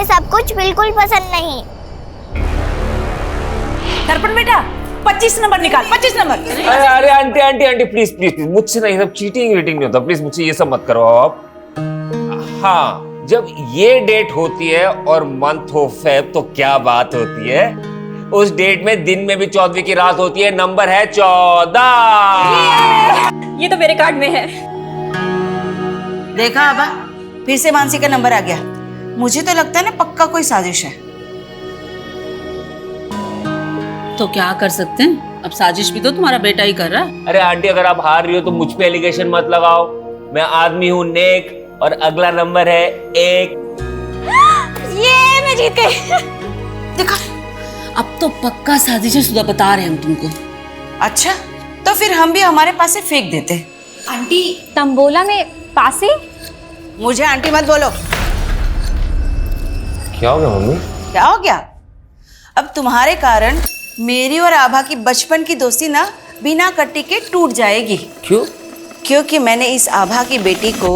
सब कुछ बिल्कुल पसंद नहीं। दर्पण बेटा 25 नंबर निकाल, 25 नंबर। अरे aunty aunty aunty please please please, मुझसे नहीं सब चीटिंग वीटिंग नहीं होता, प्लीज मुझसे ये सब मत करवाओ आप। हाँ, जब ये डेट होती है और मंथ हो फेब तो क्या बात होती है। उस डेट में दिन में भी 14वीं की रात होती है, नंबर है 14। ये तो मेरे कार्ड में है। देखा आबा, फिर से मानसी का नंबर आ गया। मुझे तो लगता है ना पक्का कोई साजिश है। तो क्या कर सकते हैं, अब साजिश भी तो तुम्हारा बेटा ही कर रहा है। अरे आंटी अगर आप हार रही हो तो मुझ पे एलिगेशन मत लगाओ। मैं आदमी हूँ नेक और अगला नंबर है 1। ये मैं जीत गई। देखा, अब तो पक्का साजिश शुदा बता रहे हैं हम तुमको। अच्छा तो फिर हम भी हमारे पास से फेंक देते। आंटी तंबोला में पासे? मुझे आंटी मत बोलो। क्या हो गया मम्मी? क्या हो गया? अब तुम्हारे कारण मेरी और आभा की बचपन की दोस्ती ना बिना कट्टी के टूट जाएगी। क्यों? क्योंकि मैंने इस आभा की बेटी को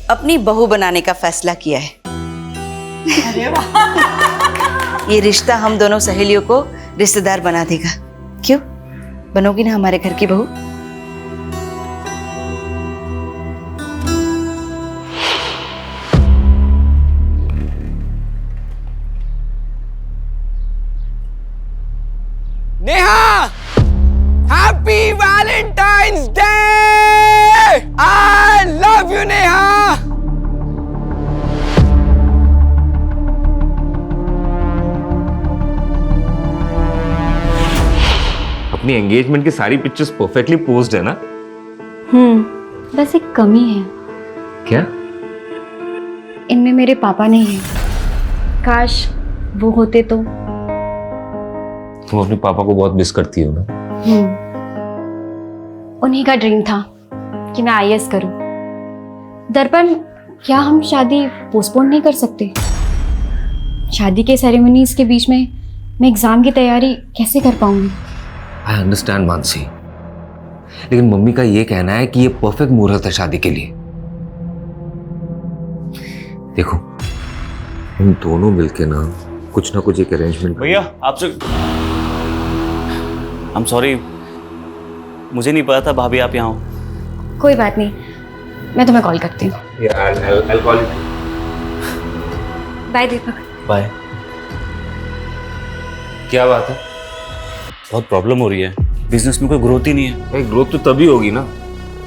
अपनी बहू बनाने का फैसला किया है। अरे वाह। ये रिश्ता हम दोनों सहेलियों को रिश्तेदार बना देगा। क्यों, बनोगी ना हमारे घर की बहू? Neha, happy Valentine's day! I love you Neha. अपनी एंगेजमेंट की सारी पिक्चर्स परफेक्टली पोज्ड है ना? बस एक कमी है, क्या? इनमें मेरे पापा नहीं है। काश वो होते तो। तुम अपने पापा को बहुत मिस करती हो ना? उन्हीं का ड्रीम था कि मैं आईएएस करूं। दर्पण, क्या हम शादी पोस्टपोन नहीं कर सकते? शादी के सेरेमनीज के बीच में मैं एग्जाम की तैयारी कैसे कर पाऊंगी? आई अंडरस्टैंड मानसी, लेकिन मम्मी का ये कहना है कि ये परफेक्ट मुहूर्त है शादी के लिए। देखो, हम दोनों मिलके ना कुछ एक अरेंजमेंट। भैया आपसे आई एम सॉरी, मुझे नहीं पता था भाभी आप यहाँ हो। कोई बात नहीं, मैं तुम्हें कॉल करती हूँ। बाय दीपक। बाय। क्या बात है? बहुत प्रॉब्लम हो रही है, बिजनेस में कोई ग्रोथ ही नहीं है। भाई ग्रोथ तो तभी होगी ना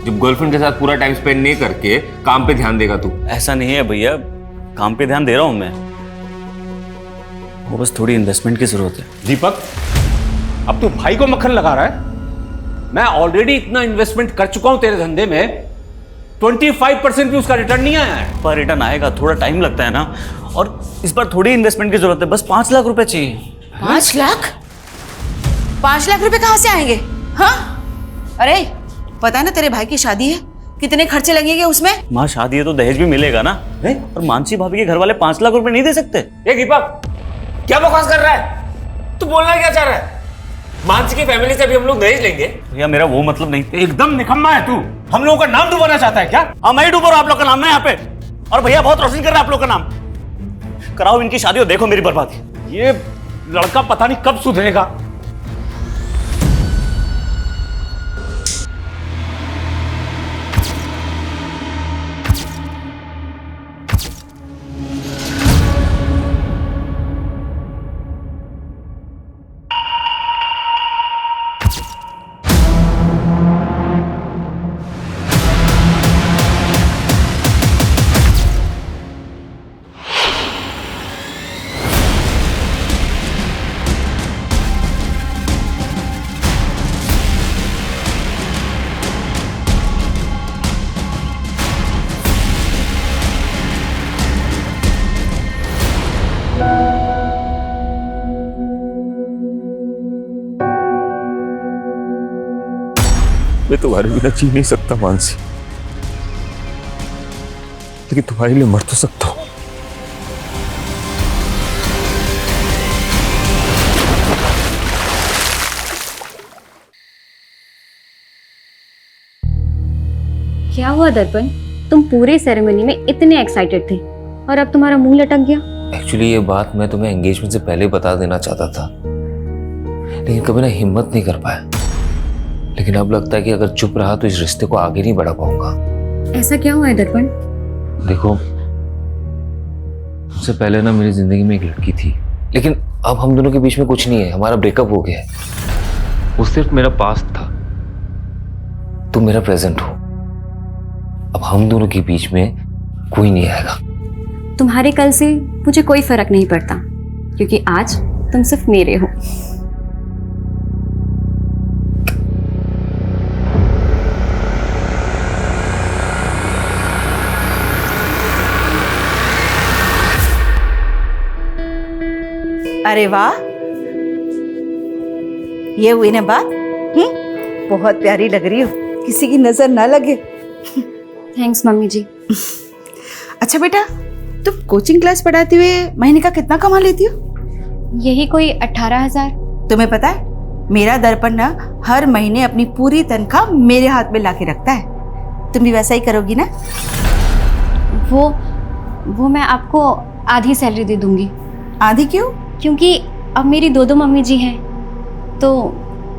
जब गर्लफ्रेंड के साथ पूरा टाइम स्पेंड नहीं करके काम पे ध्यान देगा तू। ऐसा नहीं है भैया, काम पे ध्यान दे रहा हूँ मैं, वो बस थोड़ी इन्वेस्टमेंट की जरूरत है। दीपक, अब तू भाई को मक्खन लगा रहा है। मैं ऑलरेडी इतना इन्वेस्टमेंट कर चुका हूं तेरे धंधे में, 25% भी उसका रिटर्न नहीं आया है। पर रिटर्न आएगा, थोड़ा टाइम लगता है ना, और इस बार थोड़ी इन्वेस्टमेंट की जरूरत है, बस 5 लाख रुपए चाहिए। 5 लाख? 5 लाख रुपए कहाँ से आएंगे? हाँ, अरे पता है ना तेरे भाई की शादी है, कितने खर्चे लगेंगे उसमें? माँ शादी है तो दहेज भी मिलेगा ना। और मानसी भाभी के घर वाले 5 लाख रुपए नहीं दे सकते। ये दीपक क्या बकवास कर रहा है? तू बोलना क्या चाह रहा है? मानसी की फैमिली से भी हम लोग दहेज लेंगे? भैया मेरा वो मतलब नहीं। एकदम निकम्मा है तू। हम लोगों का नाम डुबाना चाहता है क्या? हाँ मैं ही डूब रहा हूं आप लोग का नाम ना यहाँ पे, और भैया बहुत रोशन कर रहा है आप लोग का नाम। कराओ इनकी शादी और देखो मेरी बर्बादी। ये लड़का पता नहीं कब सुधरेगा। मैं तुम्हारे बिना जी नहीं सकता मानसी, लेकिन तुम्हारे लिए मर तो सकता हूं। क्या हुआ दर्पण, तुम पूरे सेरेमनी में इतने एक्साइटेड थे और अब तुम्हारा मुंह लटक गया? एक्चुअली ये बात मैं तुम्हें एंगेजमेंट से पहले बता देना चाहता था, लेकिन कभी ना हिम्मत नहीं कर पाया। लेकिन अब लगता है कि अगर चुप रहा तो इस रिश्ते को आगे नहीं बढ़ा पाऊंगा। ऐसा क्या हुआ है दर्पण? देखो, उससे पहले ना मेरी जिंदगी में एक लड़की थी, लेकिन अब हम दोनों के बीच में कुछ नहीं है, हमारा ब्रेकअप हो गया है। वो सिर्फ मेरा पास्ट था, तुम मेरा प्रेजेंट हो। अब हम दोनों के बीच में कोई नहीं आएगा। तुम्हारे कल से मुझे कोई फर्क नहीं पड़ता, क्योंकि आज तुम सिर्फ मेरे हो। अरे वाह, ये हुई ना बात। बहुत प्यारी लग रही हो, किसी की नजर ना लगे। थैंक्स मम्मी जी। अच्छा बेटा, तुम कोचिंग क्लास पढ़ाते हुए महीने का कितना कमा लेती हो? यही कोई 18,000। तुम्हें पता है, मेरा दर्पण ना हर महीने अपनी पूरी तनख्वाह मेरे हाथ में लाके रखता है। तुम भी वैसा ही करोगी ना? वो मैं आपको आधी सैलरी दे दूंगी। आधी क्यों? क्योंकि अब मेरी दो मम्मी जी हैं, तो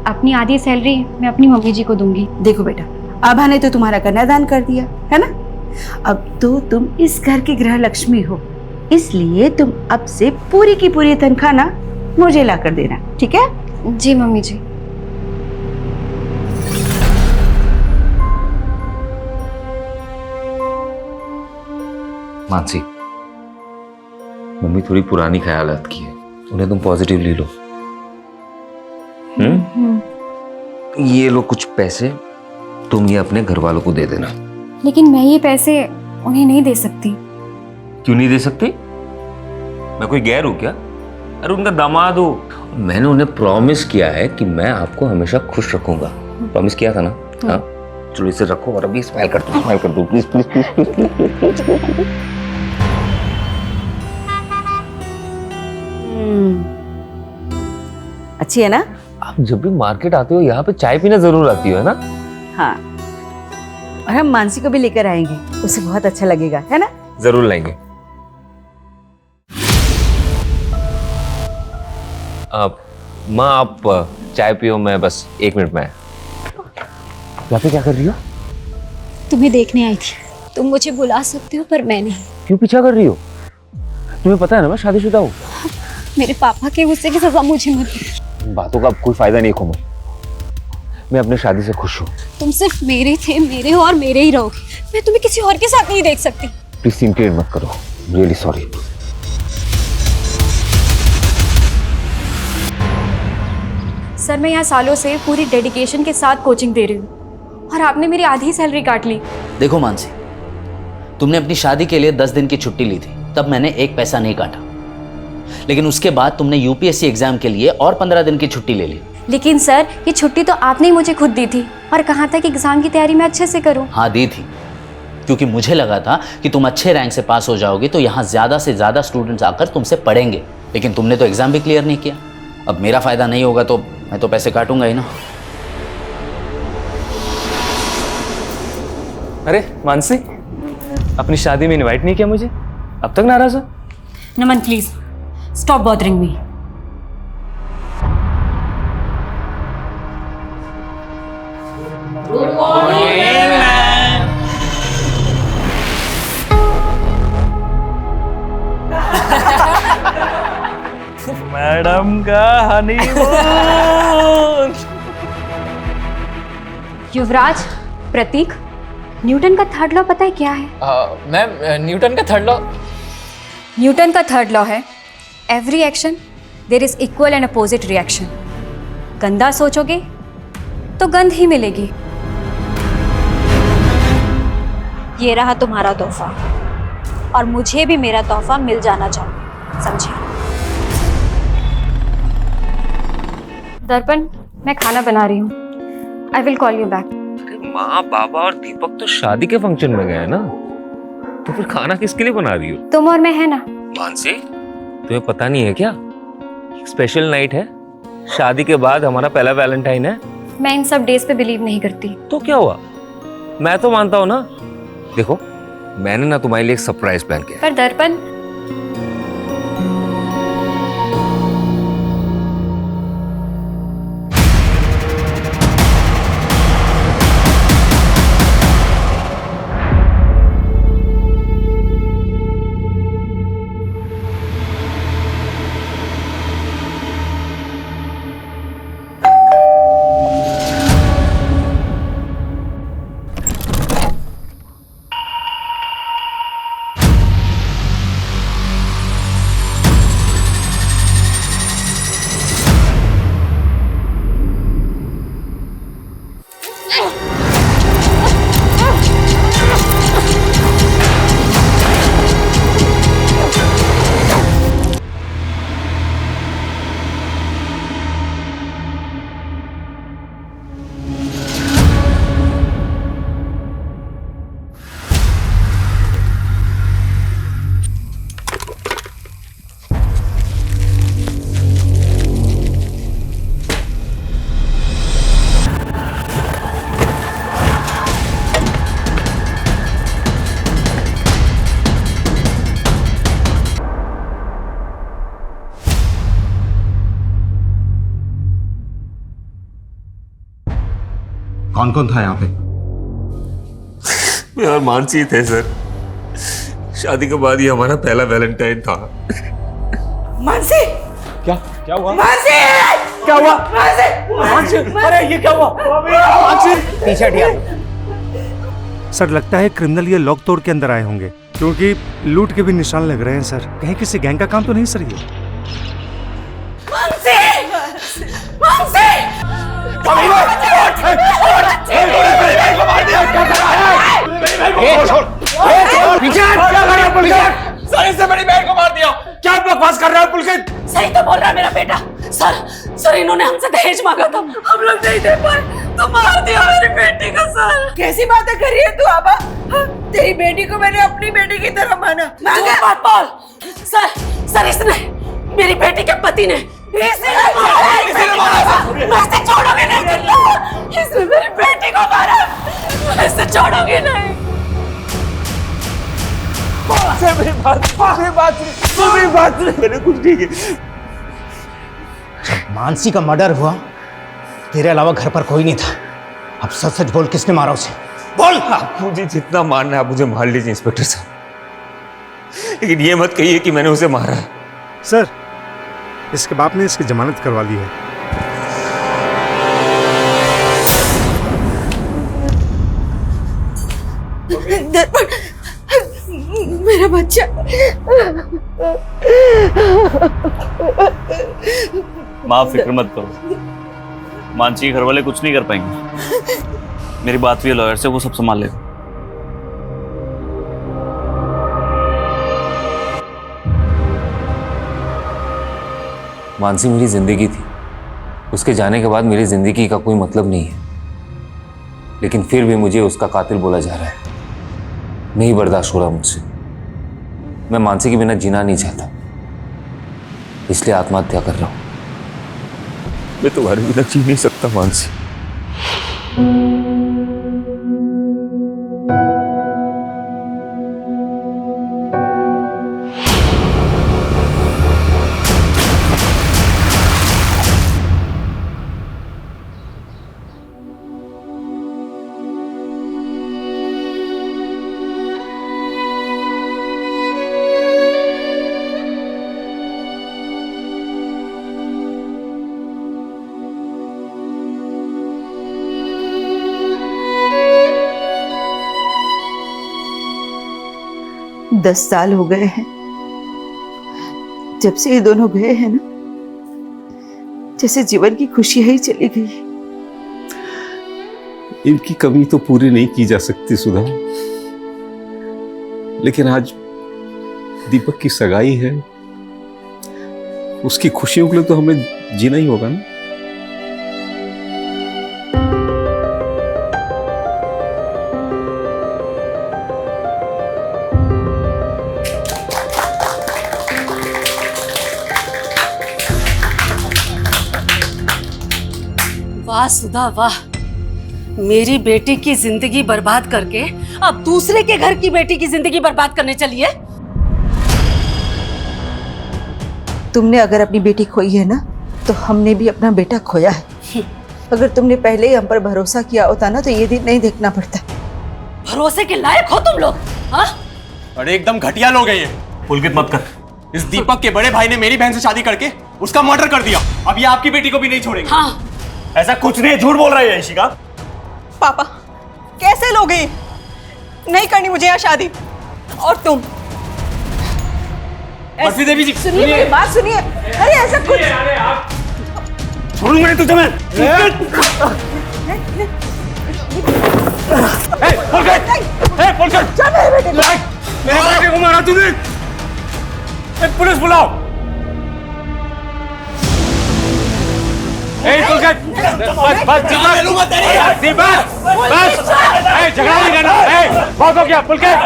अपनी आधी सैलरी मैं अपनी मम्मी जी को दूंगी। देखो बेटा, आभा ने तो तुम्हारा कन्यादान कर दिया है ना, अब तो तुम इस घर की गृह लक्ष्मी हो, इसलिए तुम अब से पूरी की पूरी तनख्वाह ना मुझे ला कर देना, ठीक है? जी मम्मी जी। मानसी, मम्मी थोड़ी पुरानी ख्यालात की है, उन्हें तुम पॉजिटिवली लो। ये लो कुछ पैसे, तुम ये अपने घर वालों को दे देना। लेकिन मैं ये पैसे उन्हें नहीं दे सकती। क्यों नहीं दे सकती? मैं कोई गैर हूं क्या? अरे उनका दामाद हो। मैंने उन्हें प्रॉमिस किया है कि मैं आपको हमेशा खुश रखूंगा। प्रॉमिस किया था ना? हाँ, चलो इसे रखो और अभी स्माइल कर दो, स्माइल कर दो प्लीज प्लीज प्लीज प्लीज। अच्छी है ना? आप जब भी मार्केट आते हो यहाँ पे चाय पीने जरूर आती हो, है ना? हाँ, और हम मानसी को भी लेकर आएंगे, उसे बहुत अच्छा लगेगा, है ना? जरूर लाएंगे। माँ आप चाय पियो, मैं बस 1 मिनट में आया। यहाँ पे क्या कर रही हो? तुम्हें देखने आई थी। तुम मुझे बुला सकते हो पर मैं नहीं। क्यों पीछा कर रही हो? तुम्हें पता है ना मैं शादीशुदा हूँ। मेरे पापा के गुस्से की सजा मुझे मत दो। बातों का अब कोई फायदा नहीं कोमल, मैं अपने शादी से खुश हूँ। तुम सिर्फ मेरे थे, मेरे हो और मेरे ही रहोगे। मैं तुम्हें किसी और के साथ नहीं देख सकती। प्लीज सीन क्रिएट मत करो, रियली सॉरी। सर, मैं यहाँ सालों से पूरी डेडिकेशन के साथ कोचिंग दे रही हूँ और आपने मेरी आधी सैलरी काट ली। देखो मानसी, तुमने अपनी शादी के लिए 10 दिन की छुट्टी ली थी, तब मैंने 1 पैसा नहीं काटा। लेकिन उसके बाद तुमने यूपीएससी एग्जाम के लिए और 15 दिन की छुट्टी ले ली। लेकिन सर, ये छुट्टी तो आपने ही मुझे खुद दी थी और कहा था कि एग्जाम की तैयारी मैं अच्छे से करूँ। हाँ दी थी, क्योंकि मुझे लगा था कि तुम अच्छे रैंक से पास हो जाओगे तो यहाँ ज़्यादा से ज़्यादा स्टूडेंट्स आकर तुमसे पढ़ेंगे। लेकिन तुमने तो एग्जाम भी क्लियर नहीं किया। अब मेरा फ़ायदा नहीं होगा तो मैं तो पैसे काटूंगा ही ना। अरे मानसी, अपनी शादी में इनवाइट नहीं किया मुझे, अब तक नाराज हो? Naman please stop bothering me. Good morning ma'am. Madam का हनीमून। युवराज, प्रतीक, न्यूटन का थर्ड लॉ पता है क्या है? मैम, न्यूटन का थर्ड लॉ? न्यूटन का थर्ड लॉ है every action there is equal and opposite reaction. गंदा सोचोगे तो गंद ही मिलेगी। ये रहा तुम्हारा तोहफा और मुझे भी मेरा तोहफा मिल जाना चाहिए, समझे? दर्पण, मैं खाना बना रही हूँ, I will call you back. माँ, बाबा और दीपक तो शादी के फंक्शन में गए ना, तो फिर खाना किसके लिए बना रही हो? तुम और मैं है ना। मानसी, तुम्हें पता नहीं है क्या, स्पेशल नाइट है, शादी के बाद हमारा पहला वैलेंटाइन है। मैं इन सब डेज पे बिलीव नहीं करती। तो क्या हुआ, मैं तो मानता हूँ ना। देखो, मैंने ना तुम्हारे लिए एक सरप्राइज प्लान किया है। पर दर्पण, कौन कौन था यहाँ पे? मैं और मानसी थे सर। शादी के बाद ये हमारा पहला वैलेंटाइन था। मानसी, क्या क्या हुआ? मानसी, क्या हुआ? मानसी, अरे ये क्या हुआ? पीछे हटिया। सर लगता है क्रिमिनल ये लॉक तोड़ के अंदर आए होंगे, क्योंकि लूट के भी निशान लग रहे हैं सर। कहीं किसी गैंग का काम तो नहीं सर ये? मानसी, मानसी, सर इससे बड़ी बहन को मार दिया। क्या बकवास कर रहा है पुलकित? सही तो बोल रहा है मेरा बेटा। सर इन्होंने हमसे दहेज मांगा था, हम लोग नहीं दे पाए तो मार दिया मेरी बेटी को। सर कैसी बातें कर रही है तू आबा? तेरी बेटी को मैंने अपनी बेटी की तरह माना। बात बोल। सर इसने, मेरी बेटी के पति ने इसे छोड़ोगे नहीं। इसने मेरी बेटी को मारा, इसे छोड़ोगे नहीं। मैंने कुछ नहीं किया। जब मानसी का मर्डर हुआ तेरे अलावा घर पर कोई नहीं था। अब सच सच बोल, किसने मारा उसे? बोल। आप मुझे जितना मारना है आप मुझे मार लीजिए इंस्पेक्टर साहब, लेकिन ये मत कहिए कि मैंने उसे मारा है। सर इसके बाप ने इसकी जमानत करवा ली है। मेरा बच्चा। माँ फिक्र मत करो, मानसी के घर वाले कुछ नहीं कर पाएंगे। मेरी बात हुई है लॉयर से, वो सब संभाल लेगा। मानसी मेरी जिंदगी थी, उसके जाने के बाद मेरी जिंदगी का कोई मतलब नहीं है, लेकिन फिर भी मुझे उसका कातिल बोला जा रहा है। नहीं बर्दाश्त हो रहा मुझसे। मैं मानसी के बिना जीना नहीं चाहता, इसलिए आत्महत्या कर रहा हूं। मैं तुम्हारे बिना जी नहीं सकता मानसी। दस साल हो गए हैं जब से ये दोनों गए हैं ना, जैसे जीवन की खुशियां ही चली गई। इनकी कमी तो पूरी नहीं की जा सकती सुधा, लेकिन आज दीपक की सगाई है, उसकी खुशियों के लिए तो हमें जीना ही होगा ना। वाह सुधा वाह, मेरी बेटी की जिंदगी बर्बाद करके अब दूसरे के घर की बेटी की जिंदगी बर्बाद करने चली है। तुमने अगर अपनी बेटी खोई है ना, तो हमने भी अपना बेटा खोया है। अगर तुमने पहले ही हम पर भरोसा किया होता ना, तो ये दिन नहीं देखना पड़ता। भरोसे के लायक हो तुम लोग। हाँ? अरे एकदम घटिया लोग हैं ये। पुलकित मत कर। इस दीपक के बड़े भाई ने मेरी बहन से शादी करके उसका मर्डर कर दिया। अब ये आपकी बेटी को भी नहीं छोड़ेंगे। हाँ। ऐसा कुछ नहीं, झूठ बोल रही है इशिका। पापा कैसे लोग हैं? नहीं करनी मुझे यहाँ शादी। और तुम बर्फी देवी जी सुनिए, मेरी बात सुनिए। अरे ऐसा कुछ छोड़ूंगा नहीं तुझे मैं। मेरे बेटे को मारा तूने। पुलिस बुलाओ। बस झगड़ा नहीं करना। बहुत हो गया पुलकित।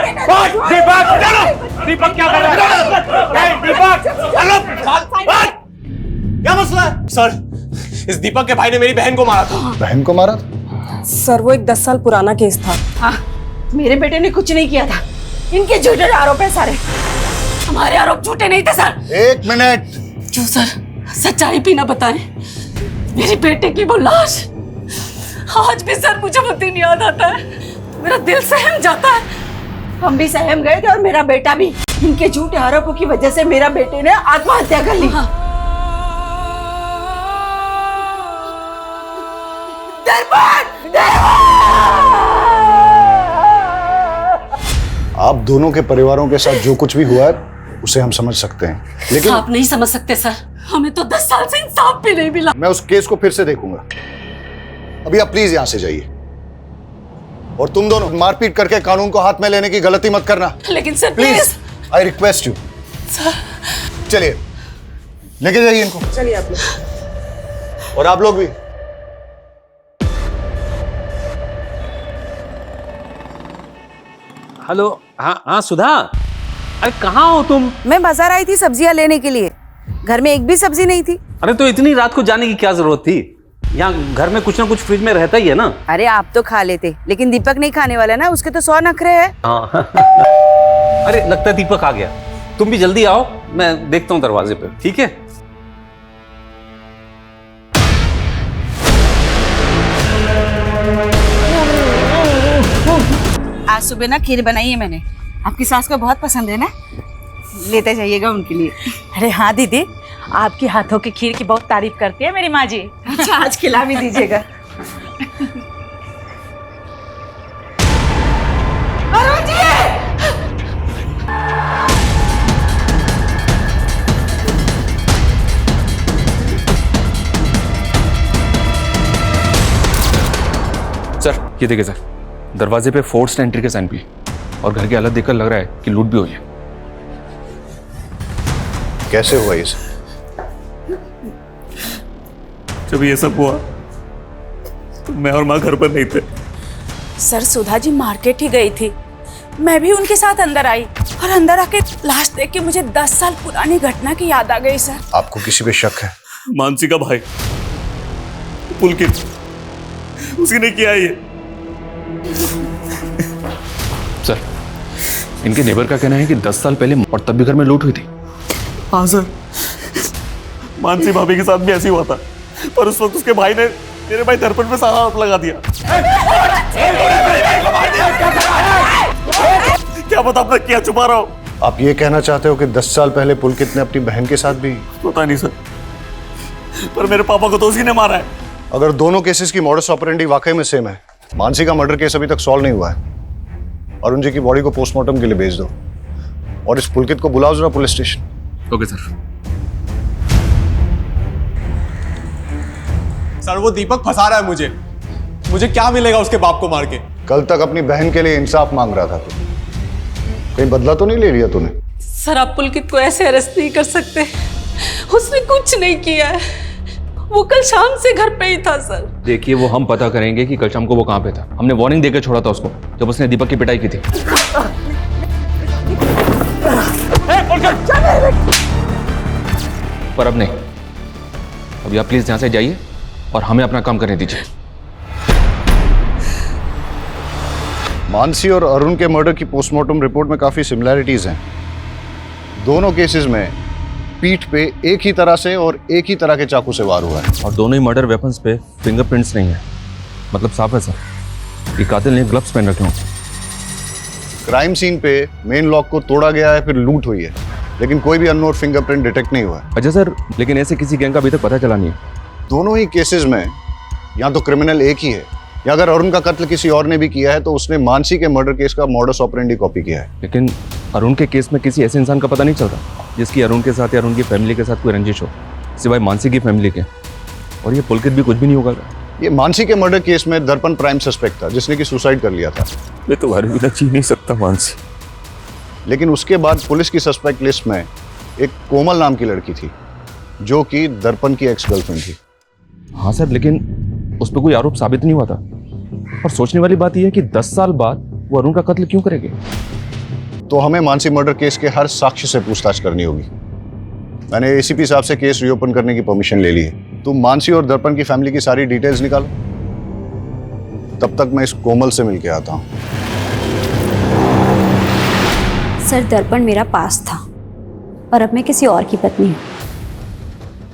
दीपक क्या कर रहा है? दीपक क्या मसला है? सर इस दीपक के भाई ने मेरी बहन को मारा था। बहन को मारा था? सर वो एक 10 साल पुराना केस था। हाँ, मेरे बेटे ने कुछ नहीं किया था। इनके झूठे आरोप है सारे। हमारे आरोप झूठे नहीं थे सर। एक मिनट। क्यों सर? सच्चाई भी ना बताएं। मेरी बेटे की वो लाश आज भी सर मुझे वो दिन याद आता है, मेरा दिल सहम जाता है। हम भी सहम गए थे और मेरा बेटा भी। इनके झूठे आरोपों की वजह से मेरा बेटे ने आत्महत्या कर ली। आप दोनों के परिवारों के साथ जो कुछ भी हुआ है उसे हम समझ सकते हैं, लेकिन आप नहीं समझ सकते सर, हमें तो 10 साल से इंसाफ भी नहीं मिला। मैं उस केस को फिर से देखूंगा। अभी आप प्लीज यहां से जाइए, और तुम दोनों मारपीट करके कानून को हाथ में लेने की गलती मत करना। लेकिन sir please, I request you. चलिए लेके जाइए इनको। चलिए आप लोग। और आप लोग भी। हेलो। हाँ हाँ सुधा, अरे कहाँ हो तुम? मैं बाजार आई थी सब्जियां लेने के लिए, घर में एक भी सब्जी नहीं थी। अरे तो इतनी रात को जाने की क्या जरूरत थी? यहाँ घर में कुछ ना कुछ फ्रिज में रहता ही है ना। अरे आप तो खा लेते, लेकिन दीपक नहीं खाने वाला ना, उसके तो 100 नखरे हैं। हाँ अरे लगता है दीपक आ गया। तुम भी जल्दी आओ, मैं देखता हूँ दरवाजे पे, ठीक है? आज सुबह ना खीर बनाई है मैंने, आपकी सास को बहुत पसंद है ना, लेते जाइएगा उनके लिए। अरे हाँ दीदी, आपके हाथों की खीर की बहुत तारीफ करती है मेरी माँ जी। अच्छा, आज खिला भी दीजिएगा। सर ये देखिए सर, दरवाजे पे फोर्स्ड एंट्री के साइन भी, और घर की हालत देखकर लग रहा है कि लूट भी हुई है। कैसे हुआ ये सब? जब ये सब हुआ तो मैं और माँ घर पर नहीं थे। सर सुधा जी मार्केट ही गई थी, मैं भी उनके साथ अंदर आई, और अंदर आके लाश देख के मुझे 10 साल पुरानी घटना की याद आ गई। सर आपको किसी पे शक है? मानसी का भाई पुलकित, उसी ने किया ये। सर इनके नेबर का कहना है कि 10 साल पहले और तब भी घर में लूट हुई थी। हाँ सर, मानसी भाभी के साथ भी ऐसे हुआ था, पर उस वक्त उसके भाई ने मेरे भाई दर्पण पे सारा आरोप लगा दिया। क्या पता अपना क्या छुपा रहा हो। आप ये कहना चाहते हो कि 10 साल पहले पुलकित ने अपनी बहन के साथ भी? पता नहीं सर, पर मेरे पापा को तो उसी ने मारा है। अगर दोनों केसेस की मॉडस ऑपरेंडी वाकई में सेम है, मानसी का मर्डर केस अभी तक सॉल्व नहीं हुआ है, अरुण जी की बॉडी को पोस्टमार्टम के लिए भेज दो, और इस पुलकित को बुलाओ जरा police station. Okay sir. Sir वो दीपक फंसा रहा है मुझे क्या मिलेगा उसके बाप को मार के? कल तक अपनी बहन के लिए इंसाफ मांग रहा था तू, कहीं बदला तो नहीं ले लिया तूने? सर आप पुलकित को ऐसे अरेस्ट नहीं कर सकते, उसने कुछ नहीं किया है, वो कल शाम से घर पे ही था। सर देखिए वो हम पता करेंगे कि कल शाम को वो कहाँ पे था। हमने वार्निंग देकर छोड़ा था उसको जब उसने दीपक की पिटाई की थी। पर अब नहीं, अभी आप प्लीज यहां से जाइए और हमें अपना काम करने दीजिए। मानसी और अरुण के मर्डर की पोस्टमार्टम रिपोर्ट में काफी सिमिलैरिटीज हैं। दोनों केसेस में पीठ पे एक ही तरह से और एक ही तरह के चाकू से वार हुआ है, और दोनों ही मर्डर वेपन्स पे फिंगरप्रिंट्स नहीं है। मतलब साफ है सर, ये कातिल ने ग्लव्स पहन रखे हों। क्राइम सीन पे मेन लॉक को तोड़ा गया है, फिर लूट हुई है, लेकिन कोई भी अननोन फिंगरप्रिंट डिटेक्ट नहीं हुआ है। अच्छा सर, लेकिन ऐसे किसी गैंग का अभी तक पता चला नहीं है। दोनों ही केसेस में या तो क्रिमिनल एक ही है, या अगर अरुण का कत्ल किसी और ने भी किया है तो उसने मानसी के मर्डर केस का मॉडस ऑपरेंडी कॉपी किया है। लेकिन अरुण के केस में किसी ऐसे इंसान का पता नहीं चल रहा जिसकी अरुण के साथ या अरुण की फैमिली के साथ कोई रंजिश हो, सिवाय मानसी की फैमिली के। और ये पुलकित भी कुछ भी नहीं होगा। ये मानसी के मर्डर केस में दर्पण प्राइम सस्पेक्ट था, जिसने कि सुसाइड कर लिया था। मैं तुम्हारे बिना जी नहीं सकता मानसी। लेकिन उसके बाद पुलिस की सस्पेक्ट लिस्ट में एक कोमल नाम की लड़की थी, जो कि दर्पण की एक्स गर्लफ्रेंड थी। हाँ सर, लेकिन उस पर कोई आरोप साबित नहीं हुआ था। और सोचने वाली बात यह है कि 10 साल बाद वो अरुण का कत्ल क्यों करेंगे? तो हमें मानसी मर्डर केस के हर साक्ष्य से पूछताछ करनी होगी। मैंने एसीपी साहब से केस रीओपन करने की परमिशन ले ली है। तुम मानसी और दर्पण की फैमिली की सारी डिटेल्स निकालो, तब तक मैं इस कोमल से मिलके आता हूँ। सर दर्पण मेरा पास था, और अब मैं किसी और की पत्नी हूँ।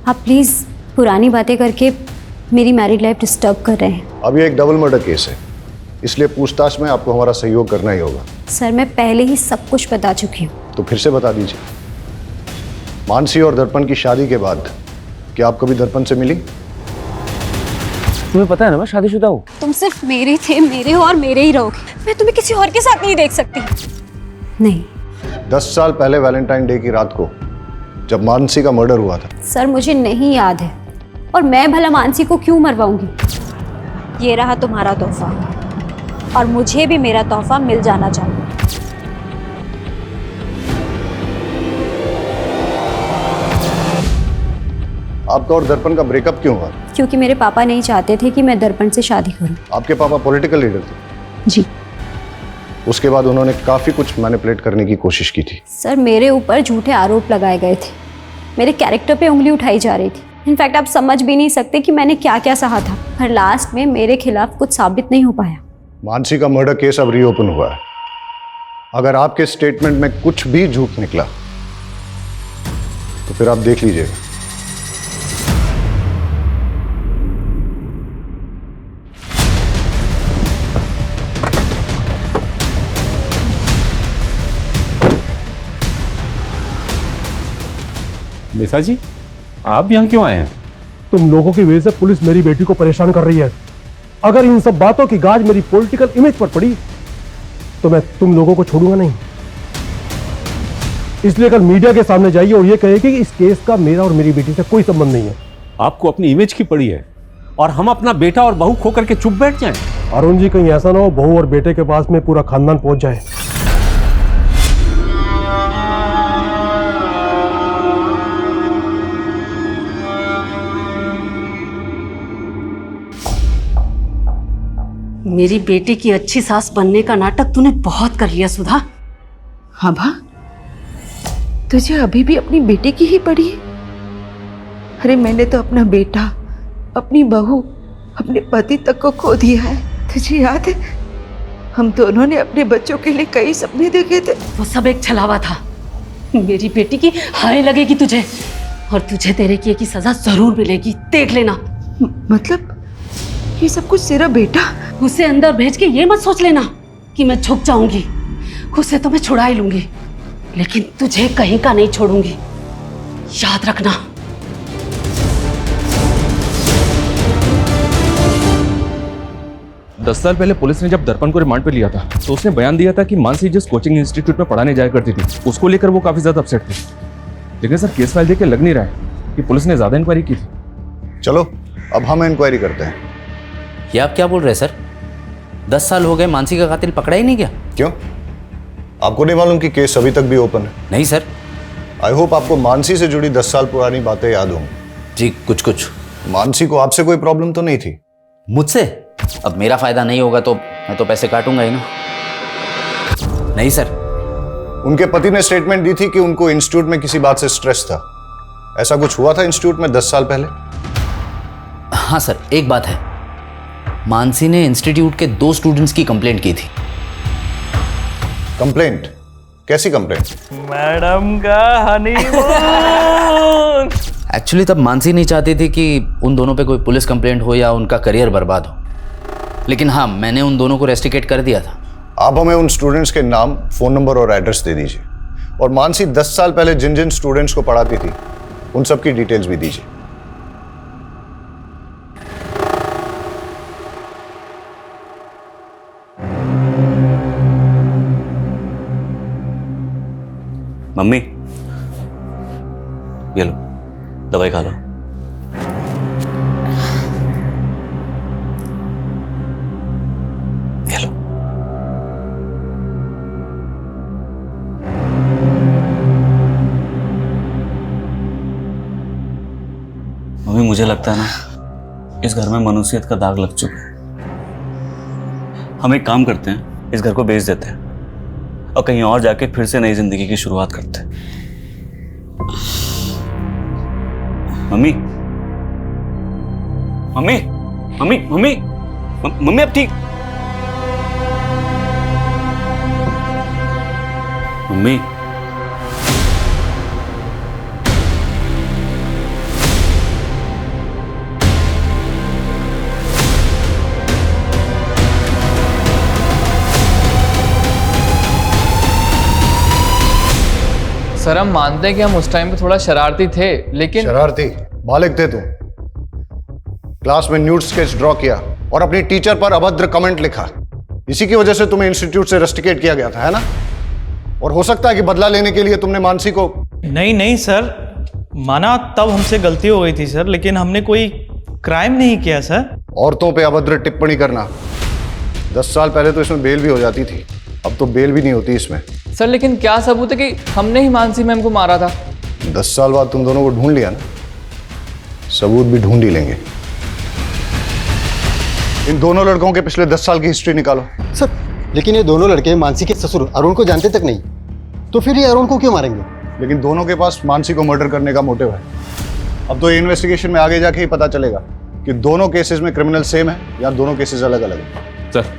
आप प्लीज़ पुरानी बातें करके मेरी मैरिड लाइफ डिस्टर्ब कर रहे हैं। अब ये एक डबल मर्डर केस है, इसलिए पूछताछ में आपको हमारा सहयोग करना ही होगा। सर मैं पहले ही सब कुछ बता चुकी हूँ। तो फिर से बता दीजिए, मानसी और दर्पण की शादी के बाद क्या आप कभी दर्पण से मिली? तुम्हें पता है ना मैं शादीशुदा हूँ। तुम सिर्फ मेरे थे, मेरे हो और मेरे ही रहोगे। मैं तुम्हें किसी और के साथ नहीं देख सकती। नहीं। 10 साल पहले वैलेंटाइन डे की रात को जब मानसी का मर्डर हुआ था। सर मुझे नहीं याद है, और मैं भला मानसी को क्यों मरवाऊंगी। ये रहा तुम्हारा तोहफा, और मुझे भी मेरा तोहफा मिल जाना चाहिए। आपका और दर्पण का ब्रेकअप क्यों हुआ? क्योंकि मेरे पापा नहीं चाहते थे कि मैं दर्पण से शादी करूं। आपके पापा पॉलिटिकल लीडर थे? जी। उसके बाद उन्होंने काफी कुछ मैनिपुलेट करने की कोशिश की थी। सर मेरे ऊपर झूठे आरोप लगाए गए थे, मेरे कैरेक्टर पे उंगली उठाई जा रही थी। इनफैक्ट आप समझ भी नहीं सकते कि मैंने क्या क्या सहा था, पर लास्ट में मेरे खिलाफ कुछ साबित नहीं हो पाया। मानसी का मर्डर केस अब रीओपन हुआ है। अगर आपके स्टेटमेंट में कुछ भी झूठ निकला तो फिर आप देख लीजिएगा। मिसा जी, आप यहाँ क्यों आए हैं? तुम लोगों की वजह से पुलिस मेरी बेटी को परेशान कर रही है। अगर इन सब बातों की गाज मेरी पॉलिटिकल इमेज पर पड़ी तो मैं तुम लोगों को छोड़ूंगा नहीं। इसलिए कल मीडिया के सामने जाइए और ये कहिए कि इस केस का मेरा और मेरी बेटी से कोई संबंध नहीं है। आपको अपनी इमेज की पड़ी है और हम अपना बेटा और बहू खो करके चुप बैठ जाएं। अरुण जी, कहीं ऐसा ना हो बहू और बेटे के पास में पूरा खानदान पहुंच जाए। मेरी बेटी की अच्छी सास बनने का नाटक तूने बहुत कर लिया सुधा। आभा, तुझे अभी भी अपनी बेटी की ही पड़ी है? अरे मैंने तो अपना बेटा, अपनी बहू, अपने पति तक को खो दिया है। तुझे याद है हम दोनों ने अपने बच्चों के लिए कई सपने देखे थे। वो सब एक छलावा था। मेरी बेटी की हाय लगेगी तुझे, और तुझे तेरे किए की सजा जरूर मिलेगी, देख लेना। मतलब ये सब कुछ तेरा बेटा? उसे अंदर भेज के ये मत सोच लेना कि मैं झुक जाऊंगी। उसे तो मैं छुड़ा ही लूंगी, लेकिन तुझे कहीं का नहीं छोड़ूंगी, याद रखना। दस साल पहले पुलिस ने जब दर्पण को रिमांड पे लिया था तो उसने बयान दिया था कि मानसी जिस कोचिंग इंस्टीट्यूट में पढ़ाने जाया करती थी उसको लेकर वो काफी ज्यादा अपसेट थी। लेकिन सर केस फाइल देख के लग नहीं रहा है कि पुलिस ने ज्यादा इंक्वायरी की थी। चलो अब हम इंक्वायरी करते हैं। ये आप क्या बोल रहे हैं सर? 10 साल हो गए, मानसी का कातिल पकड़ा ही नहीं गया? क्यों, आपको नहीं मालूम कि केस अभी तक भी ओपन है? नहीं सर। आई होप आपको मानसी से जुड़ी 10 साल पुरानी बातें याद होंगी। जी कुछ कुछ। मानसी को आपसे कोई प्रॉब्लम तो नहीं थी? मुझसे? अब मेरा फायदा नहीं होगा तो मैं तो पैसे काटूंगा ही ना। नहीं सर। उनके पति ने स्टेटमेंट दी थी कि उनको इंस्टीट्यूट में किसी बात से स्ट्रेस था। ऐसा कुछ हुआ था इंस्टीट्यूट में 10 साल पहले? हाँ सर, एक बात है, मानसी ने इंस्टीट्यूट के 2 स्टूडेंट्स की कंप्लेंट की थी। कंप्लेंट? कैसी कंप्लेंट? मैडम का हनीमून। एक्चुअली तब मानसी नहीं चाहती थी कि उन दोनों पे कोई पुलिस कंप्लेंट हो या उनका करियर बर्बाद हो, लेकिन हाँ मैंने उन दोनों को रेस्टिकेट कर दिया था। आप हमें उन स्टूडेंट्स के नाम, फोन नंबर और एड्रेस दे दीजिए, और मानसी 10 साल पहले जिन जिन स्टूडेंट्स को पढ़ाती थी उन सब की डिटेल्स भी दीजिए। मम्मी ये लो दवाई खा लो। ये लो। मम्मी मुझे लगता है ना इस घर में मनुष्यत का दाग लग चुका है। हम एक काम करते हैं, इस घर को बेच देते हैं और कहीं और जाके फिर से नई जिंदगी की शुरुआत करते हैं। Mummy mummy mummy mummy mummy अब ठीक? मम्मी सर हम मानते हैं कि हम उस टाइम पे थोड़ा शरारती थे, लेकिन शरारती बालिग थे तुम। क्लास में न्यूड स्केच ड्रॉ किया और अपनी टीचर पर अभद्र कमेंट लिखा। इसी की वजह से तुम्हें इंस्टीट्यूट से रस्टिकेट किया गया था, है ना? और हो सकता है कि बदला लेने के लिए तुमने मानसी को। नहीं सर, माना तब हमसे गलती हो गई थी सर, लेकिन हमने कोई क्राइम नहीं किया सर। औरतों पे अभद्र टिप्पणी करना, 10 साल पहले तो इसमें बेल भी हो जाती थी, अब तो बेल भी नहीं होती इसमें। सर लेकिन क्या सबूत है कि हमने ही मानसी मैम को मारा था? 10 साल बाद तुम दोनों को ढूंढ लिया ना, सबूत भी ढूंढ ही लेंगे। इन दोनों लड़कों के पिछले 10 साल की हिस्ट्री निकालो। सर लेकिन ये दोनों लड़के मानसी के ससुर अरुण को जानते तक नहीं, तो फिर ये अरुण को क्यों मारेंगे? लेकिन दोनों के पास मानसी को मर्डर करने का मोटिव है। अब तो इन्वेस्टिगेशन में आगे जाके ही पता चलेगा कि दोनों केसेस में क्रिमिनल सेम है या दोनों केसेस अलग अलग है। सर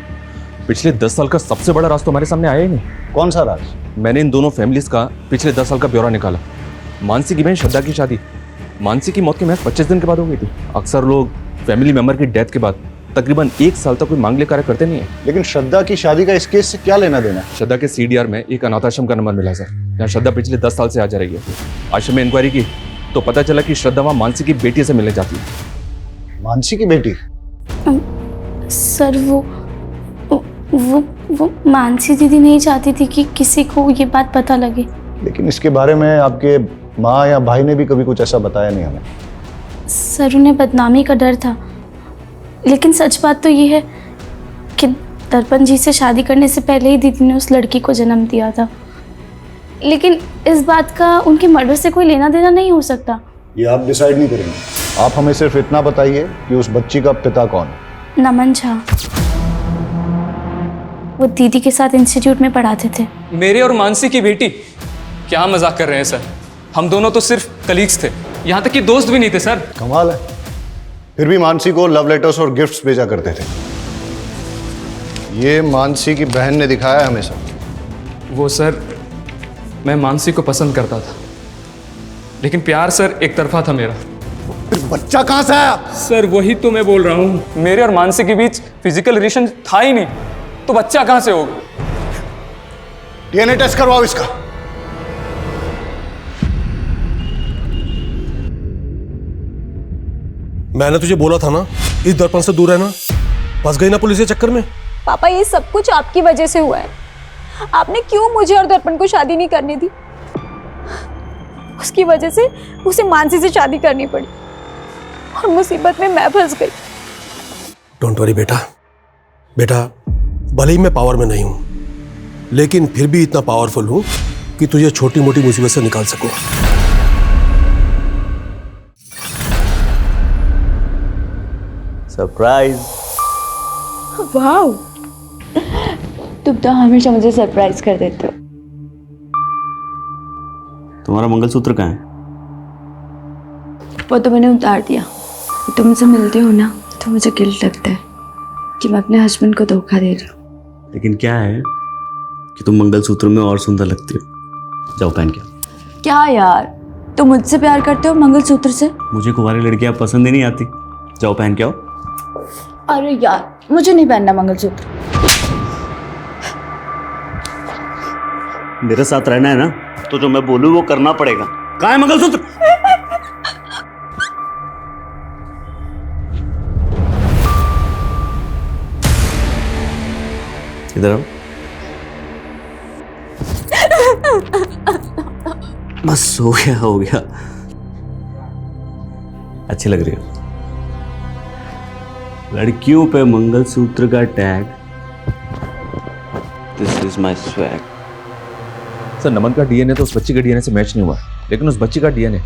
पिछले 10 साल का सबसे बड़ा राज तो हमारे सामने आया ही नहीं। कौन सा राज? मैंने इन दोनों फैमिलीज का पिछले 10 साल का ब्यौरा निकाला। मानसी की बहन श्रद्धा की शादी मानसी की मौत के महज 25 दिन के बाद हो गई थी। अक्सर लोग फैमिली मेंबर की डेथ के बाद तकरीबन 1 साल तक कोई मांगलिक कार्य करते नहीं है। लेकिन श्रद्धा की शादी का इस केस से क्या लेना देना? श्रद्धा के CDR में एक अनाथाश्रम का नंबर मिला सर, यहाँ श्रद्धा पिछले 10 साल से आ जा रही है। आश्रम में इंक्वायरी की तो पता चला कि श्रद्धा वहाँ मानसी की बेटी से मिलने जाती है। मानसी की बेटी? सर वो मानसी दीदी नहीं चाहती थी कि किसी को ये बात पता लगे। लेकिन इसके बारे में आपके माँ या भाई ने भी कभी कुछ ऐसा बताया नहीं हमें। सर उन्हें बदनामी का डर था, लेकिन सच बात तो ये है कि दर्पण जी से शादी करने से पहले ही दीदी ने उस लड़की को जन्म दिया था। लेकिन इस बात का उनके मर्डर से कोई लेना देना नहीं हो सकता। ये आप डिसाइड नहीं करेंगे, आप हमें सिर्फ इतना बताइए कि उस बच्ची का पिता कौन है। नमन झा, वो दीदी के साथ इंस्टीट्यूट में पढ़ाते थे। मेरे और मानसी की बेटी? क्या मजाक कर रहे हैं सर, हम दोनों तो सिर्फ कलीग्स थे, यहाँ तक कि दोस्त भी नहीं थे सर। कमाल है, फिर भी मानसी को लव लेटर्स और गिफ्ट्स भेजा करते थे। ये मानसी की बहन ने दिखाया है हमेशा। वो सर मैं मानसी को पसंद करता था, लेकिन प्यार सर एक तरफा था मेरा। फिर बच्चा कहाँ से आया? सर वही तो मैं बोल रहा हूँ, मेरे और मानसी के बीच फिजिकल रिलेशन था ही नहीं, तो बच्चा कहाँ से होगा? DNA टेस्ट करवाओ इसका। मैंने तुझे बोला था ना इस दर्पण से दूर रहना, फंस गई ना पुलिस के चक्कर में। पापा ये सब कुछ आपकी वजह से हुआ है। आपने क्यों मुझे और दर्पण को शादी नहीं करनी दी? उसकी वजह से उसे मानसी से शादी करनी पड़ी और मुसीबत में मैं फंस गई। डोंट वरी बेटा, बेटा भले ही मैं पावर में नहीं हूं, लेकिन फिर भी इतना पावरफुल हूं कि तुझे छोटी मोटी मुसीबत से निकाल सकूं। सरप्राइज। वाओ, तुम तो हमेशा मुझे सरप्राइज कर देते हो। तुम्हारा मंगलसूत्र कहाँ है? वो तो मैंने उतार दिया। तुम मुझसे मिलते हो ना तो मुझे गिल्ट लगता है कि मैं अपने हस्बैंड को धोखा दे रही हूँ। लेकिन क्या है कि तुम मंगलसूत्र में और सुंदर लगती हो। जाओ पहन के। क्या यार, तुम मुझसे प्यार करते हो मंगलसूत्र से? मुझे कुंवारी लड़कियां पसंद ही नहीं आती। जाओ पहन के आओ। अरे यार, मुझे नहीं पहनना मंगलसूत्र। मेरे साथ रहना है ना तो जो मैं बोलूं वो करना पड़ेगा। कहाँ है मंगलसूत्र? इधर आओ। बस हो गया। अच्छी लग रही हो। लड़कियों पे मंगलसूत्र का tag. This is my swag. Sir Naman का DNA तो उस बच्ची के DNA से मैच नहीं हुआ, लेकिन उस बच्ची का DNA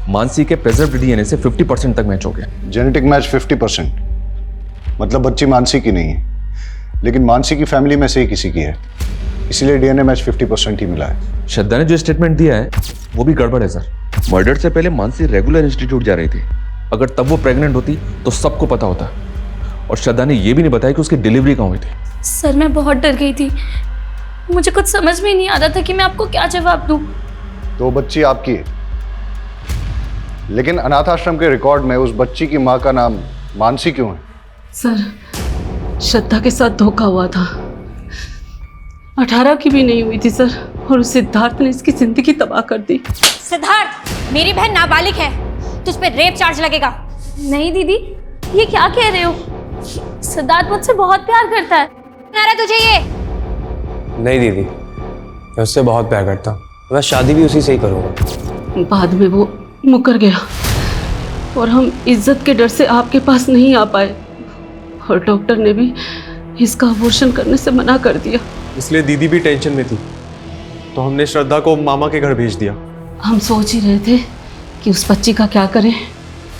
मानसी के प्रेजर्व्ड DNA से 50% तक मैच हो गया। जेनेटिक मैच 50%, मतलब बच्ची मानसी की नहीं है, लेकिन मानसी की फैमिली में से ही किसी की है, इसलिए DNA मैच 50% ही मिला है। श्रद्धा ने जो स्टेटमेंट दिया है वो भी गड़बड़ है सर। मर्डर से पहले मानसी रेगुलर इंस्टीट्यूट जा रही थी। अगर तब वो प्रेग्नेंट होती तो सबको पता होता। और श्रद्धा ने ये भी नहीं बताया कि उसकी डिलीवरी कहाँ हुई थी। सर मैं बहुत डर गई थी, मुझे कुछ समझ में नहीं आ रहा था कि मैं आपको क्या जवाब दूं। तो बच्ची आपकी है, लेकिन अनाथ आश्रम के रिकॉर्ड में उस बच्ची की माँ का नाम मानसी क्यों है? सर श्रद्धा के साथ धोखा हुआ था। 18 की भी नहीं हुई थी सर। और उस सिद्धार्थ ने इसकी जिंदगी तबाह कर दी। सिद्धार्थ, मेरी बहन नाबालिग है, तुझ पे रेप चार्ज लगेगा। नहीं दीदी, ये क्या कह रहे हो? सिद्धार्थ मुझसे बहुत प्यार करता है। आ रहा तुझे ये? नहीं दीदी, मैं उससे बहुत प्यार करता हूँ, मैं शादी भी उसी से ही करूँगा। बाद में वो मुकर गया और हम इज्जत के डर से आपके पास नहीं आ पाए और डॉक्टर ने भी इसका अबॉर्शन करने से मना कर दिया। इसलिए दीदी भी टेंशन में थी, तो हमने श्रद्धा को मामा के घर भेज दिया। हम सोच ही रहे थे कि उस बच्ची का क्या करें,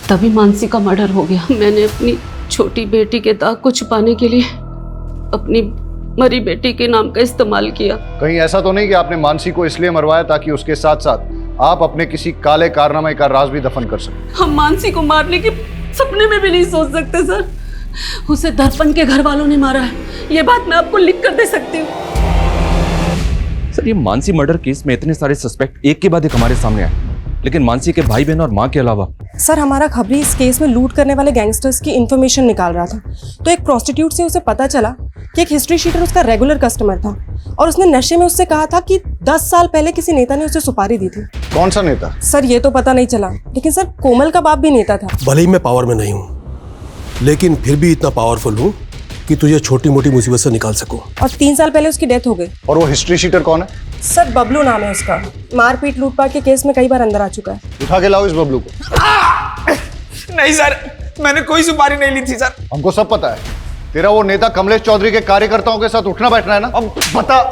तभी मानसी का मर्डर हो गया। मैंने अपनी छोटी बेटी के दाग को छुपाने के लिए अपनी मरी बेटी के नाम का इस्तेमाल किया। कहीं ऐसा तो नहीं कि आपने मानसी को इसलिए मरवाया ताकि उसके साथ साथ आप अपने किसी काले कारनामे का राज भी दफन कर सकें? हम मानसी को मारने के सपने में भी नहीं सोच सकते सर। उसे दर्पण के घर वालों ने मारा है, ये बात मैं आपको लिख कर दे सकती हूँ। सर, ये मानसी मर्डर केस में इतने सारे सस्पेक्ट एक के बाद एक हमारे सामने आए, लेकिन मानसी के भाई बहन और माँ के अलावा। सर, हमारा खबरी इस केस में लूट करने वाले गैंगस्टर्स की इन्फॉर्मेशन निकाल रहा था, तो एक प्रोस्टिट्यूट से उसे पता चला कि एक हिस्ट्री शीटर उसका रेगुलर कस्टमर था और उसने नशे में उससे कहा था कि 10 साल पहले किसी नेता ने उसे सुपारी दी थी। कौन सा नेता? सर, ये तो पता नहीं चला, लेकिन सर कोमल का बाप भी नेता था। भले ही मैं पावर में नहीं हूँ, लेकिन फिर भी इतना पावरफुल हूँ कि तुझे छोटी मोटी मुसीबत से निकाल सकूं। और 3 साल पहले उसकी डेथ हो गई। और वो हिस्ट्री शीटर कौन है? सर, बबलू नाम है उसका। मारपीट लूटपाट के केस में कई बार अंदर आ चुका है। उठा के लाओ इस बबलू को। नहीं सर, मैंने कोई सुपारी नहीं ली थी सर। हमको सब पता है, तेरा वो नेता कमलेश चौधरी के कार्यकर्ताओं के साथ उठना बैठना है ना। अब बता,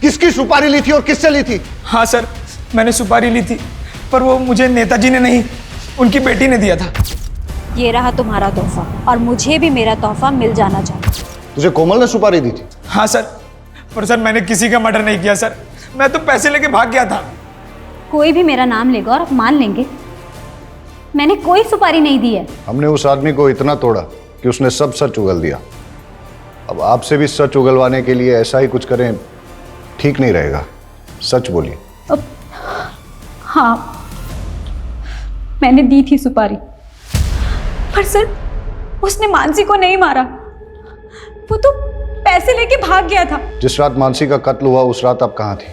किसकी सुपारी ली थी और किससे ली थी? हाँ सर, मैंने सुपारी ली थी, पर वो मुझे नेताजी ने नहीं, उनकी बेटी ने दिया था। ये रहा तुम्हारा तोहफा और मुझे भी मेरा तोहफा मिल जाना चाहिए। तुझे कोमल ने सुपारी दी थी? हाँ सर, पर सर मैंने किसी का मर्डर नहीं किया सर, मैं तो पैसे लेके भाग गया था। कोई भी मेरा नाम लेगा और आप मान लेंगे मैंने कोई सुपारी नहीं दी है। हमने उस आदमी को इतना तोड़ा कि उसने सब सच उगल दिया। अब आपसे भी सच उगलवाने के लिए ऐसा ही कुछ करें ठीक नहीं रहेगा। सच बोलिए। हाँ, मैंने दी थी सुपारी, पर सर उसने मानसी को नहीं मारा, वो तो पैसे लेके भाग गया था। जिस रात मानसी का कत्ल हुआ उस रात आप कहाँ थी?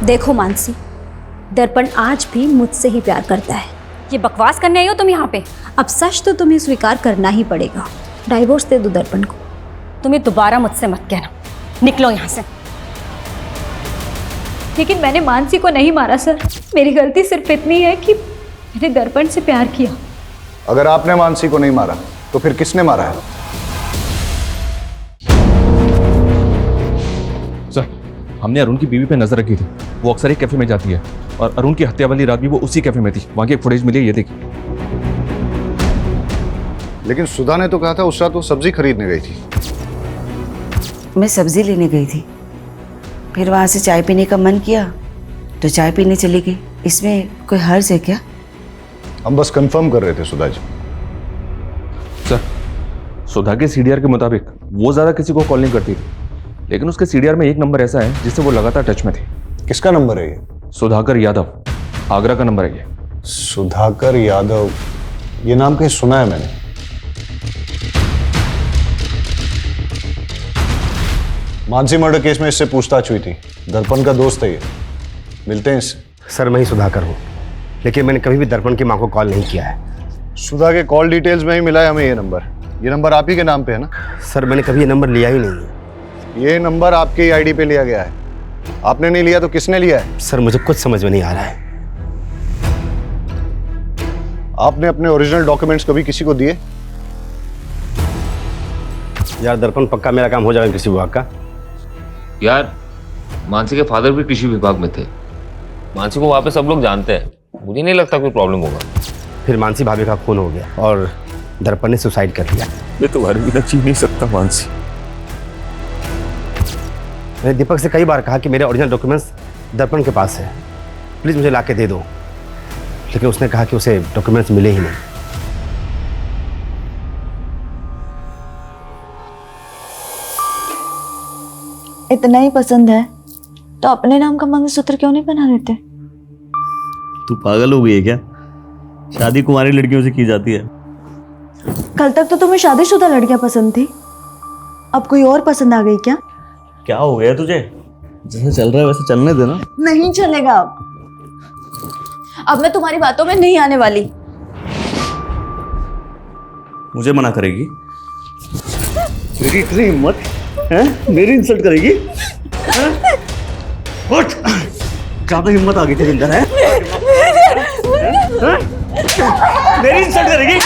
देखो मानसी, दर्पण आज भी मुझसे ही प्यार करता है। ये बकवास करने आई हो तुम यहाँ पे? अब सच तो तुम्हें स्वीकार करना ही पड़ेगा। डाइवोर्स दे दो दर्पण को। तुम्हें दोबारा मुझसे मत कहना, निकलो यहाँ से। लेकिन मैंने मानसी को नहीं मारा सर। मेरी गलती सिर्फ इतनी है कि मैंने दर्पण से प्यार किया। अगर आपने मानसी को नहीं मारा तो फिर किसने मारा है? सर, हमने अरुण की बीवी पे नजर रखी थी। वो अक्सर एक कैफे में जाती है और अरुण की हत्या वाली रात भी वो उसी कैफे में थी। वहां की एक फुटेज मिली है, ये देखिए। लेकिन सुधा ने तो कहा था उस रात वो सब्जी खरीदने गई थी। मैं सब्जी लेने गई थी, फिर वहाँ से चाय पीने का मन किया तो चाय पीने चली गई। इसमें कोई हर्ज है क्या? हम बस कंफर्म कर रहे थे सुधा जी। सर, सुधा के सीडीआर के मुताबिक वो ज्यादा किसी को कॉल नहीं करती थी, लेकिन उसके सीडीआर में एक नंबर ऐसा है जिससे वो लगातार टच में थी। किसका नंबर है ये? सुधाकर यादव, आगरा का नंबर है ये। सुधाकर यादव, ये नाम कहीं सुना है मैंने। मानसी मर्डर केस में इससे पूछताछ हुई थी। दर्पण का दोस्त है ये, मिलते हैं इससे। सर, मैं ही सुधाकर हूँ, लेकिन मैंने कभी भी दर्पण की माँ को कॉल नहीं किया है। सुधा के कॉल डिटेल्स में ही मिला है हमें ये नंबर। ये नंबर आप ही के नाम पे है ना? सर, मैंने कभी ये नंबर लिया ही नहीं है। ये नंबर आपके आईडी पे लिया गया है। आपने नहीं लिया तो किसने लिया है? सर, मुझे कुछ समझ में नहीं आ रहा है। आपने अपने ओरिजिनल डॉक्यूमेंट्स कभी किसी को दिए? यार दर्पण, पक्का मेरा काम हो जाएगा कृषि विभाग का। यार, मानसी के फादर भी कृषि विभाग में थे। मानसी को वहां पे सब लोग जानते हैं। मुझे नहीं लगता कोई प्रॉब्लम होगा। फिर मानसी भाभी का खून हो गया और दर्पण ने सुसाइड कर लिया। मैं तुम्हारे बिना जी नहीं सकता मानसी। मैंने दीपक से कई बार कहा कि मेरे ओरिजिनल डॉक्यूमेंट्स दर्पण के पास है, प्लीज मुझे लाके दे दो, लेकिन उसने कहा कि उसे डॉक्यूमेंट्स मिले ही नहीं। इतना ही पसंद है तो अपने नाम का मंगलसूत्र क्यों नहीं बना देते? तू पागल हो गई है क्या? शादी कुंवारी लड़कियों से की जाती है। कल तक तो तुम्हें शादीशुदा लड़कियां पसंद थी, अब कोई और पसंद आ गई क्या? क्या हो गया तुझे? जैसे चल रहा है वैसे चलने देना। नहीं चलेगा अब मैं तुम्हारी बातों में नहीं आने वाली। मुझे मना करेगी? मेरी इतनी हिम्मत है? मेरी इंसल्ट करेगी? उठ! ज्यादा हिम्मत आ गई तेरे अंदर है? मेरी इंसल्ट करेगी?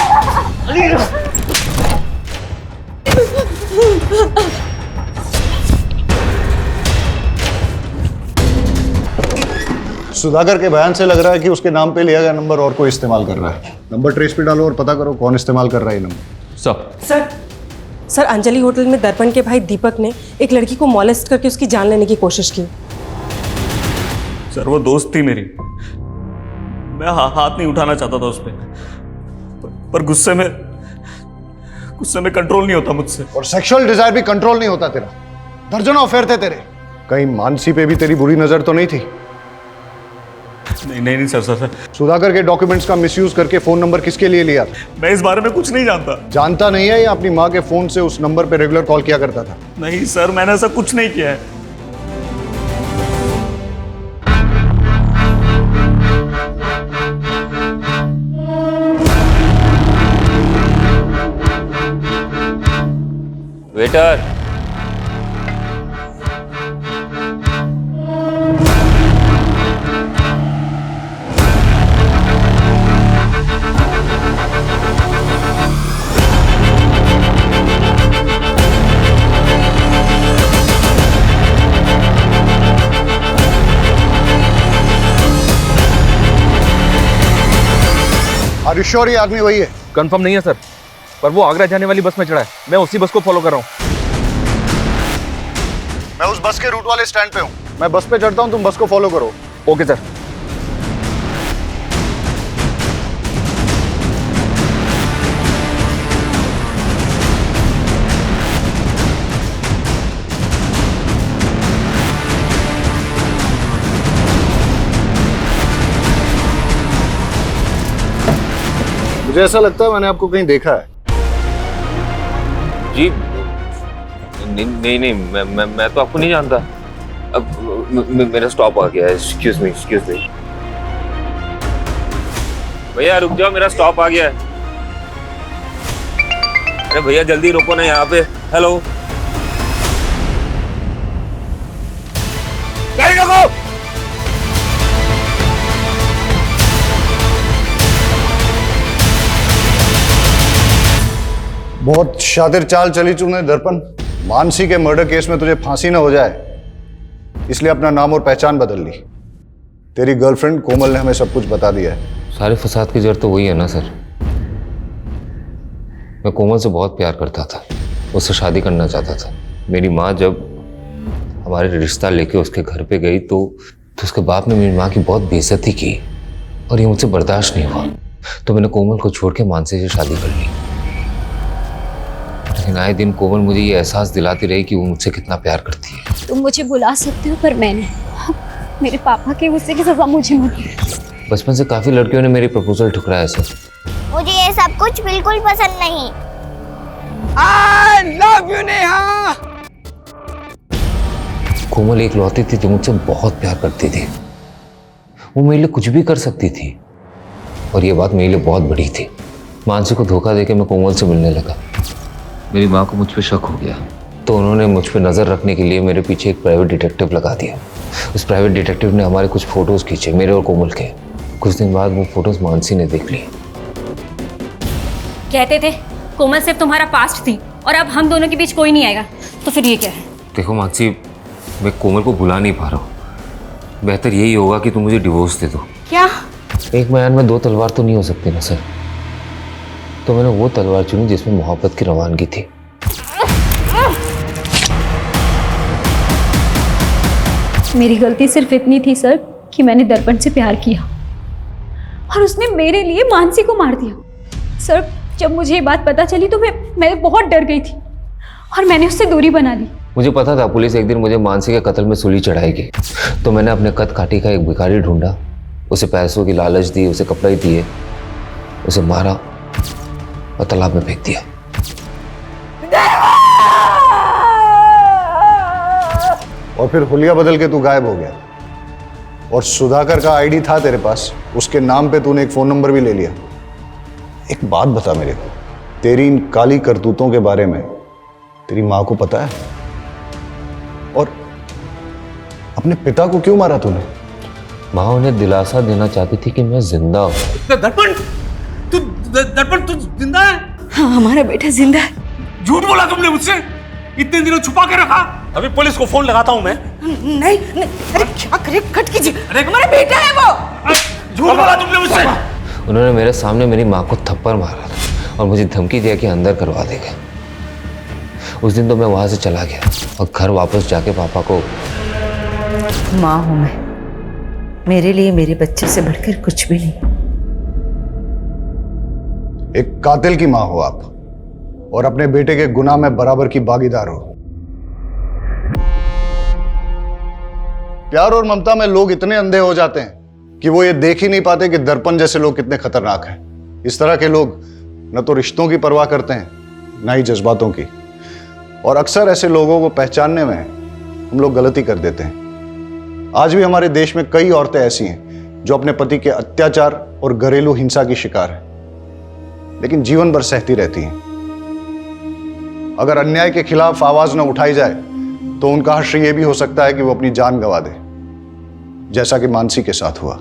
सुधाकर के बयान से लग रहा है कि उसके नाम पे लिया गया नंबर और कोई इस्तेमाल कर रहा है। नंबर ट्रेस पे डालो और पता करो कौन इस्तेमाल कर रहा है ये नंबर। सर अंजलि होटल में दर्पण के भाई दीपक ने एक लड़की को मॉलेस्ट करके उसकी जान लेने की कोशिश की। सर वो दोस्त थी मेरी, मैं हाथ नहीं उठाना चाहता था उस पर गुस्से में कंट्रोल नहीं होता मुझसे। और सेक्सुअल डिजायर भी कंट्रोल नहीं होता तेरा। दर्जनों अफेयर थे तेरे। कहीं मानसी पे भी तेरी बुरी नजर तो नहीं थी? नहीं सर। सुधाकर के डॉक्यूमेंट्स का मिसयूज करके फोन नंबर किसके लिए लिया? मैं इस बारे में कुछ नहीं जानता। जानता नहीं है या अपनी माँ के फोन से उस नंबर पे रेगुलर कॉल किया करता था? नहीं सर, मैंने ऐसा कुछ नहीं किया है। वेटर, ये आदमी वही है? कंफर्म नहीं है सर, पर वो आगरा जाने वाली बस में चढ़ा है। मैं उसी बस को फॉलो कर रहा हूँ। मैं उस बस के रूट वाले स्टैंड पे हूँ। मैं बस पे चढ़ता हूँ, तुम बस को फॉलो करो। Okay sir. मुझे ऐसा लगता है मैंने आपको कहीं देखा है। जी नहीं, मैं तो आपको नहीं जानता। अब मेरा स्टॉप आ गया है। Excuse me. भैया रुक जाओ, मेरा स्टॉप आ गया है। अरे भैया जल्दी रुको ना यहाँ पे। हेलो, गाड़ी रोको। बहुत शातिर चाल चली तूने दर्पण। मानसी के मर्डर केस में तुझे फांसी ना हो जाए, इसलिए अपना नाम और पहचान बदल ली। तेरी गर्लफ्रेंड कोमल ने हमें सब कुछ बता दिया है। सारे फसाद की जड़ तो वही है ना सर। मैं कोमल से बहुत प्यार करता था, उससे शादी करना चाहता था। मेरी माँ जब हमारे रिश्ता लेके उसके घर पे गई तो उसके बाप ने मेरी माँ की बहुत बेइज्जती की और ये मुझसे बर्दाश्त नहीं हुआ। तो मैंने कोमल को छोड़ के मानसी से शादी कर ली। लेकिन आए दिन कोमल मुझे ये एहसास दिलाती रही कि वो मुझसे कितना प्यार करती है। तुम मुझे बुला सकते हो, पर मैंने मेरे पापा के गुस्से की सजा मुझे मिली। बचपन से काफी लड़कियों ने मेरी प्रपोजल ठुकराया सर। मुझे ये सब कुछ बिल्कुल पसंद नहीं। I love you, Neha. कोमल एक लौती थी जो मुझसे बहुत प्यार करती थी। वो मेरे लिए कुछ भी कर सकती थी और ये बात मेरे लिए बहुत बड़ी थी। मानसी को धोखा देके मैं कोमल से मिलने लगा। मेरी माँ को मुझ पे शक हो गया तो उन्होंने मुझ पे नज़र रखने के लिए मेरे पीछे एक प्राइवेट डिटेक्टिव लगा दिया। उस प्राइवेट डिटेक्टिव ने हमारे कुछ फोटोज खींचे, मेरे और कोमल के। कुछ दिन बाद वो फोटोज मानसी ने देख ली। कहते थे कोमल सिर्फ तुम्हारा पास्ट थी और अब हम दोनों के बीच कोई नहीं आएगा, तो फिर ये क्या है? देखो मानसी, मैं कोमल को भुला नहीं पा रहा हूँ। बेहतर यही होगा कि तुम मुझे डिवोर्स दे दो। क्या? एक मैदान में दो तलवार तो नहीं हो सकती ना सर। तो मैंने वो तलवार चुनी जिसमें मोहब्बत की रवानगी थी। मेरी गलती सिर्फ इतनी थी सर कि मैंने दर्पण से प्यार किया और उसने मेरे लिए मानसी को मार दिया। सर जब मुझे ये बात पता चली तो मैं बहुत डर गई थी और मैंने उससे दूरी बना ली। मुझे पता था पुलिस एक दिन मुझे मानसी के कत्ल में सूली चढ़ाएगी, तो मैंने अपने कद काठी का एक भिखारी ढूंढा, उसे पैसों की लालच दी, उसे कपड़े दिए, उसे मारा और तालाब में फेंक दिया। और फिर हुलिया बदल के तू गायब हो गया। और सुधाकर का आईडी था तेरे पास, उसके नाम पे तूने एक फोन नंबर भी ले लिया। एक बात बता मेरे को, तेरी इन काली करतूतों के बारे में तेरी माँ को पता है? और अपने पिता को क्यों मारा तूने? माँ उन्हें दिलासा देना चाहती थी कि मैं जिंदा हूं। दर्पण तू जिंदा है? हाँ, हमारा बेटा जिंदा है। झूठ बोला तुमने मुझसे, इतने दिनों छुपा के रखा। अभी पुलिस को फोन लगाता हूं मैं। नहीं, अरे क्या करे, कट कीजिए, हमारा बेटा है वो। झूठ बोला तुमने मुझसे। उन्होंने मेरे सामने मेरी माँ को थप्पड़ मारा था और मुझे धमकी दिया कि अंदर करवा देगा। उस दिन तो मैं वहां से चला गया और घर वापस जाके पापा को। माँ हूं मैं, मेरे लिए मेरे बच्चे से बढ़कर कुछ भी नहीं। एक कातिल की माँ हो आप और अपने बेटे के गुनाह में बराबर की भागीदार हो। प्यार और ममता में लोग इतने अंधे हो जाते हैं कि वो ये देख ही नहीं पाते कि दर्पण जैसे लोग कितने खतरनाक हैं। इस तरह के लोग न तो रिश्तों की परवाह करते हैं, न ही जज्बातों की। और अक्सर ऐसे लोगों को पहचानने में हम लोग गलती कर देते हैं। आज भी हमारे देश में कई औरतें ऐसी हैं जो अपने पति के अत्याचार और घरेलू हिंसा की शिकार हैं, लेकिन जीवन भर सहती रहती हैं। अगर अन्याय के खिलाफ आवाज न उठाई जाए तो उनका हश्र यह भी हो सकता है कि वो अपनी जान गंवा दे, जैसा कि मानसी के साथ हुआ।